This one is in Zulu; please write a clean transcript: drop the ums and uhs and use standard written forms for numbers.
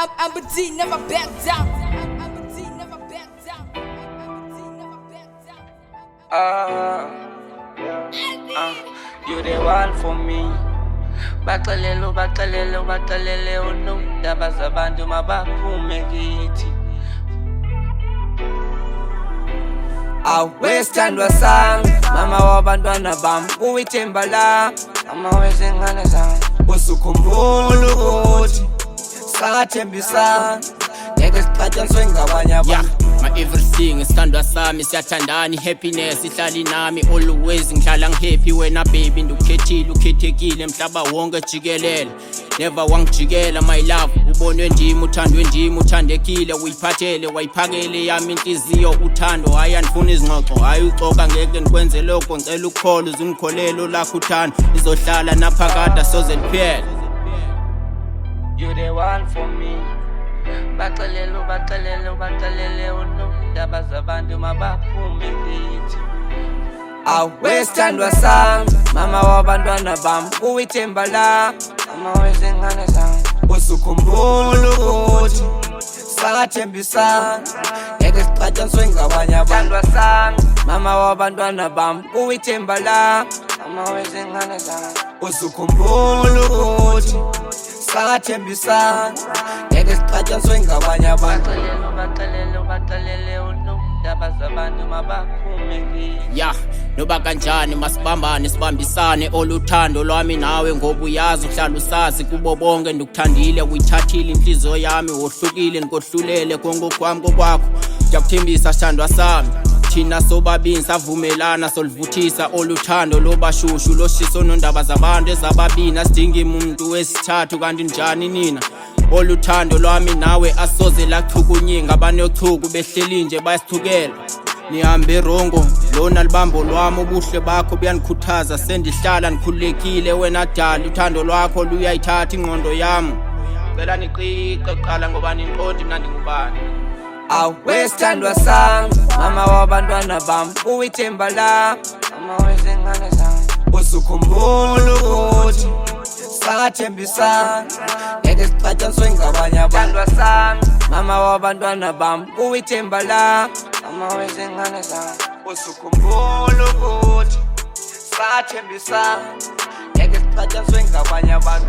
I'm a D, never back down. I'm a D, never back down. You the one for me. Bakalelo, bakalelo, bakalelo, no. Dabazabandu mabakume giti. Awestandwa sang, mama wabantwana bam, uwithembala. Mama wezingane zami, usukhumbula ukuthi sathembisa ngeke sixatshaniswe ngabanye abantu. My everything isithandwa sami siyathandani happiness ihlali nami always ngihlala ngihappy wena baby ndukhethile ukhethekile mhlaba wonke jikelele never wangijikela my love ubonwe ndimi uthandwe ndimi uthandekile uyiphathele wayiphakele yami inhliziyo uthando hayi andifuna izingxoxo hayi uxoka ngeke nikwenze lokho ngicela ukukholo uzingikholelo lakho uthando izohlala naphakade soze liphele. You the one for me. Bakalelo, bakalelo, bakalelo, no. Dabazabandu mabakume giti. Awestandwa sang, mama wabantwana bam, uwithembala. Mama wezingane zami, usukhumbula ukuthi sathembisa ngeke sixatshaniswe ngabanye abantu. Mama wabantwana bam, uwithembala. Mama wezingane zami, usukhumbula ukuthi sathembisa ngeke sixatshaniswe ngabanye abantu. Bakalelo, bakalelo, no. Dabazabandu mabakume giti. Noba kanjani masibambane sibambisane oluthando lwami nawe ngoba uyazi uhlala usazi kubo bonke ndikuthandile uyithathile inhliziyo yami wohlukile ndikohlulele konke kwami kokwakho ngiyakuthembisa sithandwa sami thina sobabini savumelana solivuthisa oluthando lobashushu loshiso nondaba zabantu ezababini asidingi umuntu wesithathu kanti njani nina oluthando lwami nawe asoze lachukunyinga abanechuku behleli nje bayasithukela nihambe rongo lona libambo lwami ubuhle bakho buyanikhuthaza sendihlala nikhululekile wena dali uthando lwakho luyayithatha ingqondo yami cela niqiqe qala ngoba ninqondi mina ndingubani. Awestandwa sang, mama wabantwana bam, uwithembala. Mama wezingane zami, usukhumbula ukuthi sathembisa ngeke sixatshaniswe ngabanye abantu. Mama wabantwana bam, uwithembala. Mama wezingane zami, usukhumbula ukuthi sathembisa ngeke sixatshaniswe ngabanye abantu.